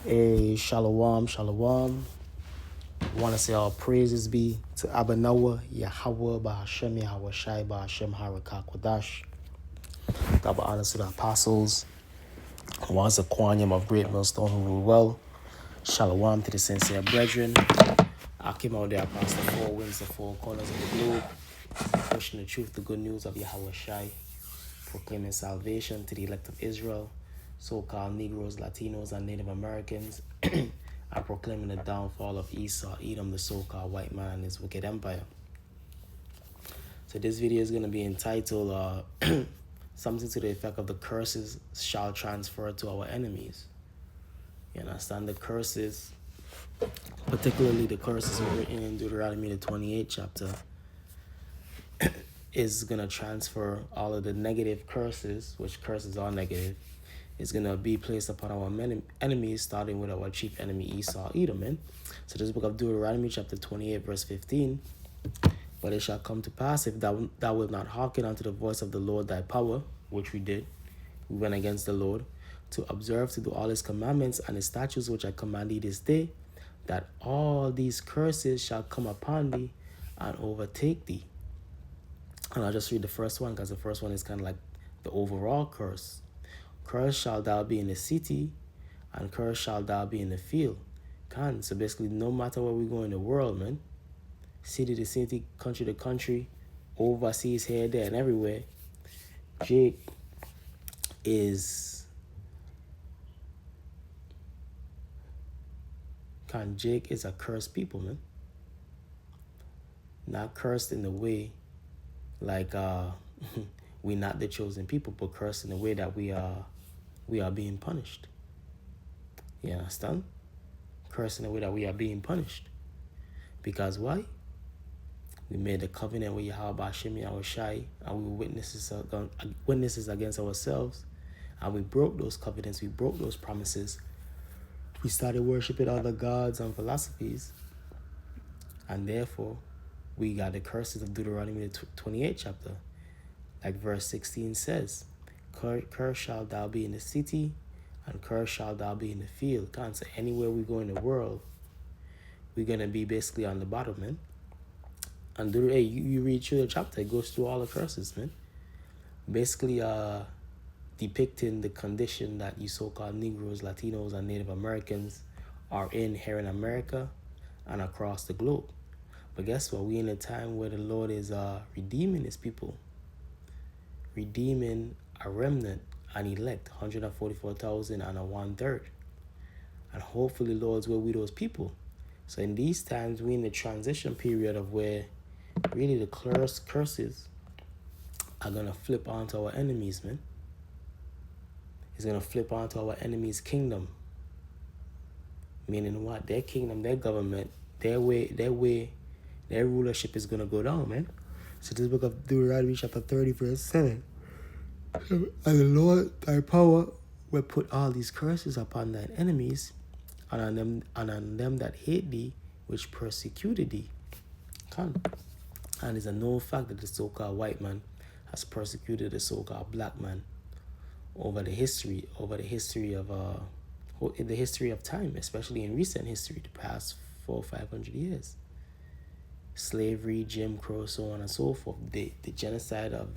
Hey, shalom, shalom. Want to say all praises be to Abanawa, Yahweh, Bahashem, Yahweh Shai, Bahashem, Harakak, Wadash. Double honors to the apostles. Once a quanium of great millstone who rule well. Shalom to the sincere brethren. I came out there across the four winds, the four corners of the globe, pushing the truth, the good news of Yahweh Shai, proclaiming salvation to the elect of Israel, so-called Negroes, Latinos, and Native Americans, are proclaiming the downfall of Esau, Edom, the so-called white man and his wicked empire. So this video is going to be entitled something to the effect of the curses shall transfer to our enemies. You understand? The curses, particularly the curses written in Deuteronomy the 28th chapter, is going to transfer all of the negative curses, which curses are negative, is going to be placed upon our enemies, starting with our chief enemy Esau, Edom. Man. So this book of Deuteronomy chapter 28 verse 15, but it shall come to pass, if thou wilt not hearken unto the voice of the Lord thy power, which we did, we went against the Lord, to observe to do all his commandments and his statutes which I command thee this day, that all these curses shall come upon thee and overtake thee. And I'll just read the first one, because the first one is kind of like the overall curse. Cursed shall thou be in the city, and cursed shall thou be in the field. So basically, no matter where we go in the world, man, city to city, country to country, overseas, here, there, and everywhere, Jake is a cursed people, man. Not cursed in the way like we're not the chosen people, but cursed in the way that we are being punished. You understand? Cursed in the way that we are being punished. Because why? We made a covenant with Yahweh Hashem, Yahweh Shai, and we were witnesses against ourselves. And we broke those covenants, we broke those promises. We started worshiping other gods and philosophies. And therefore, we got the curses of Deuteronomy 28 chapter. Like verse 16 says, Cursed shall thou be in the city, and cursed shall thou be in the field. Can't say anywhere we go in the world, we're going to be basically on the bottom, man. And you read through the chapter, it goes through all the curses, man. Basically depicting the condition that you so-called Negroes, Latinos, and Native Americans are in here in America and across the globe. But guess what? We in a time where the Lord is redeeming his people. Redeeming a remnant, an elect, 144,000 and a 1/3. And hopefully, Lord's will with those people. So in these times, we're in the transition period of where really the curses are going to flip onto our enemies, man. It's going to flip onto our enemies' kingdom. Meaning what? Their kingdom, their government, their rulership is going to go down, man. So this book of Deuteronomy chapter 30 verse 7. And the Lord thy power will put all these curses upon thine enemies, and on them that hate thee, which persecuted thee. And it's a known fact that the so-called white man has persecuted the so-called black man over the history of time, especially in recent history, the past 400 or 500 years. Slavery, Jim Crow, so on and so forth. The genocide of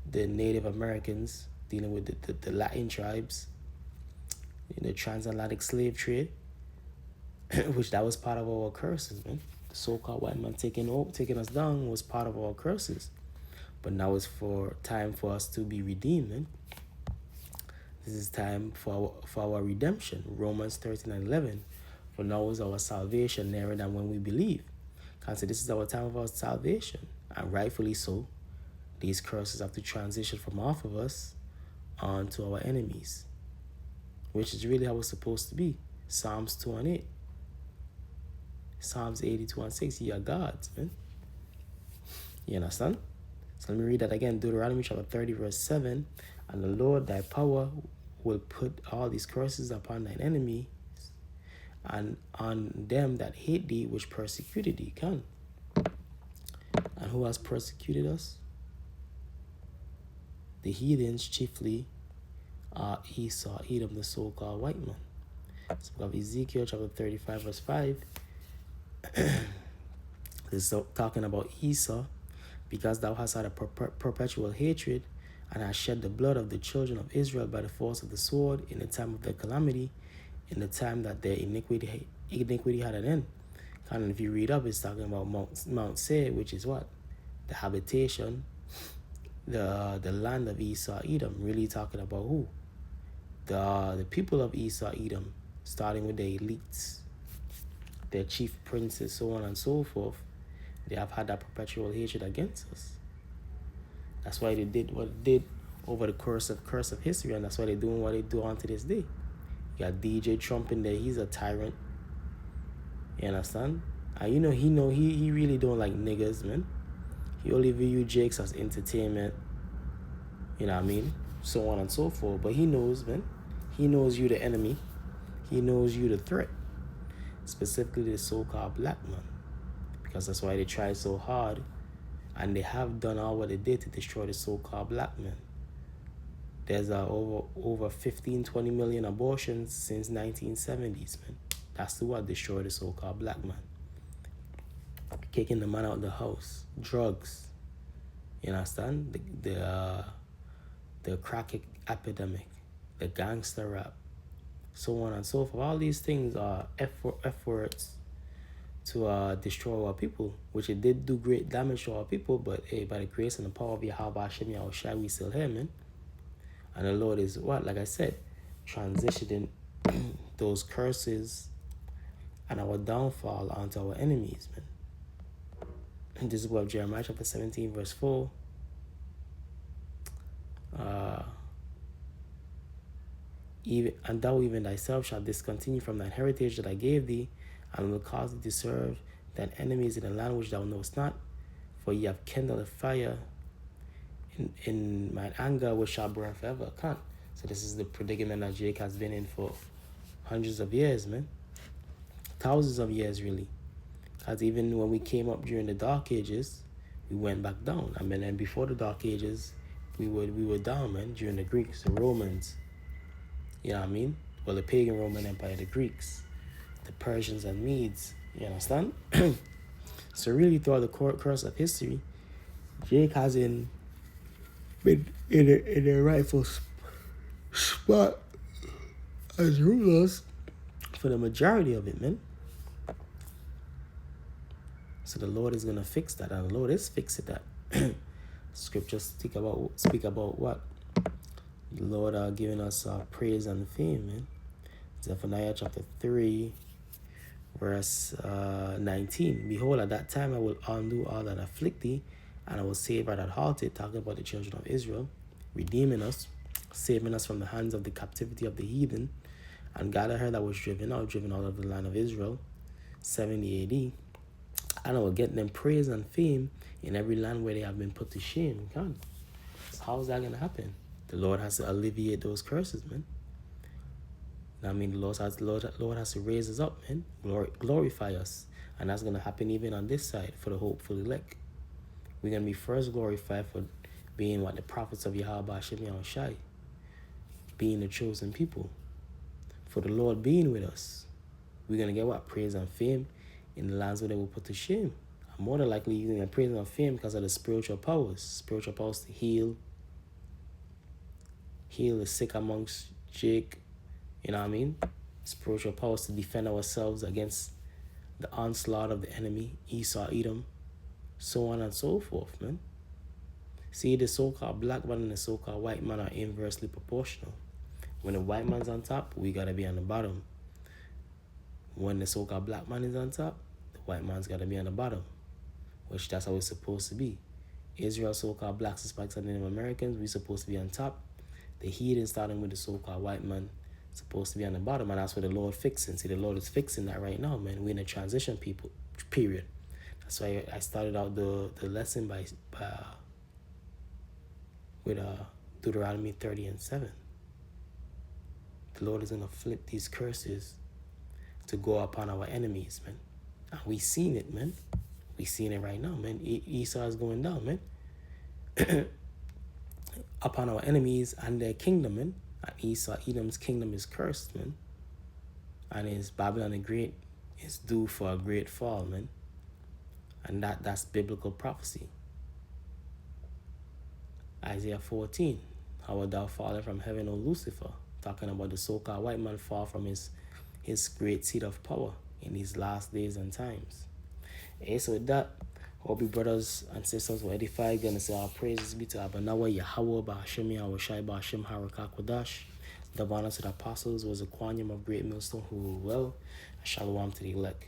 the Native Americans, dealing with the Latin tribes, the transatlantic slave trade, which that was part of our curses, man. The so-called white man taking us down was part of our curses. But now it's time for us to be redeemed, man. This is time for our redemption. Romans 13:11. For now is our salvation nearer than when we believe. Can't say this is our time of our salvation. And rightfully so. These curses have to transition from off of us onto our enemies, which is really how it's supposed to be. Psalms 2:8. Psalms 82:6. You are gods, man. You understand? So let me read that again. Deuteronomy chapter 30 verse 7. And the Lord thy power will put all these curses upon thine enemies, and on them that hate thee, which persecuted thee. And who has persecuted us? The heathens, chiefly Esau, Edom, the so-called white man. It's the book of Ezekiel chapter 35 verse 5. It's talking about Esau. Because thou hast had a perpetual hatred, and hast shed the blood of the children of Israel by the force of the sword in the time of their calamity, in the time that their iniquity had an end. And if you read up, it's talking about Mount Seir, which is what? The habitation, the land of Esau, Edom. Really talking about who? The people of Esau, Edom, starting with the elites, their chief princes, so on and so forth. They have had that perpetual hatred against us. That's why they did what they did over the course of history, and that's why they're doing what they do on to this day. You got DJ Trump in there, he's a tyrant. You understand? And he really don't like niggas, man. He only view Jakes as entertainment. You know what I mean? So on and so forth. But he knows, man. He knows you the enemy. He knows you the threat. Specifically the so-called black man. Because that's why they tried so hard, and they have done all what they did to destroy the so-called black man. There's over 15-20 million abortions since 1970s, man. That's what destroyed the so-called black man. Kicking the man out of the house, drugs, you understand? The crack epidemic, the gangster rap, so on and so forth. All these things are efforts to destroy our people, which it did do great damage to our people, but hey, by the grace and the power of Yahweh Hashem Yahushua, we still here, man. And the Lord is what? Like I said, transitioning those curses and our downfall onto our enemies, man. And this is what Jeremiah chapter 17, verse 4. And thou even thyself shalt discontinue from thine heritage that I gave thee, and will cause thee to serve thine enemies in a land which thou knowest not. For ye have kindled a fire in mine anger, which shall burn forever. Can't. So this is the predicament that Jake has been in for hundreds of years, man. Thousands of years, really. Because even when we came up during the Dark Ages, we went back down. I mean, and before the Dark Ages, we were down, man, during the Greeks, the Romans. You know what I mean? Well, the pagan Roman Empire, the Greeks, the Persians and Medes. You understand? So really, throughout the course of history, Jake hasn't been in a rightful spot as rulers for the majority of it, man. So the Lord is gonna fix that, and the Lord is fixing that. Scriptures speak about what? The Lord giving us praise and fame, man. Zephaniah chapter 3, verse 19. Behold, at that time I will undo all that afflict thee, and I will save her that halted, talking about the children of Israel, redeeming us, saving us from the hands of the captivity of the heathen, and gather her that was driven out of the land of Israel, 70 AD. And I will get them praise and fame in every land where they have been put to shame. God, so how is that going to happen? The Lord has to alleviate those curses, man. I mean, the Lord has to raise us up, man. Glorify us. And that's going to happen even on this side for the hopeful elect. We're going to be first glorified for being what the prophets of Yahweh Hashem Yahushai, being the chosen people. For the Lord being with us, we're going to get what? Praise and fame in the lands where they will put to shame. And more than likely, you're going to get praise and fame because of the spiritual powers to heal the sick amongst Jake. You know what I mean? Spiritual powers to defend ourselves against the onslaught of the enemy, Esau, Edom, so on and so forth, man. See, the so-called black man and the so-called white man are inversely proportional. When the white man's on top, we gotta be on the bottom. When the so-called black man is on top, the white man's gotta be on the bottom. Which that's how it's supposed to be. Israel, so-called blacks, Hispanics, and Native Americans, we're supposed to be on top. The heathen, starting with the so-called white man, supposed to be on the bottom, and that's what the Lord fixing. See, the Lord is fixing that right now, man. We're in a transition period. That's why I started out the lesson with Deuteronomy 30:7. The Lord is gonna flip these curses to go upon our enemies, man. And we seen it, man. We seen it right now, man. Esau is going down, man. Upon our enemies and their kingdom, man. And Esau, Edom's kingdom is cursed, man. And his Babylon the Great is due for a great fall, man. And that's biblical prophecy. Isaiah 14. How art thou fallen from heaven, O Lucifer? Talking about the so-called white man fall from his great seat of power in these last days and times. Hey, so with that, hope you brothers and sisters were edified. Gonna say our praises be to Abanawa, Yahweh, Ba'ashem, Yahushai, Ba'ashem, Harakakwadash. The honor to the apostles was a quanium of great millstone who rule well. Shalom to the elect.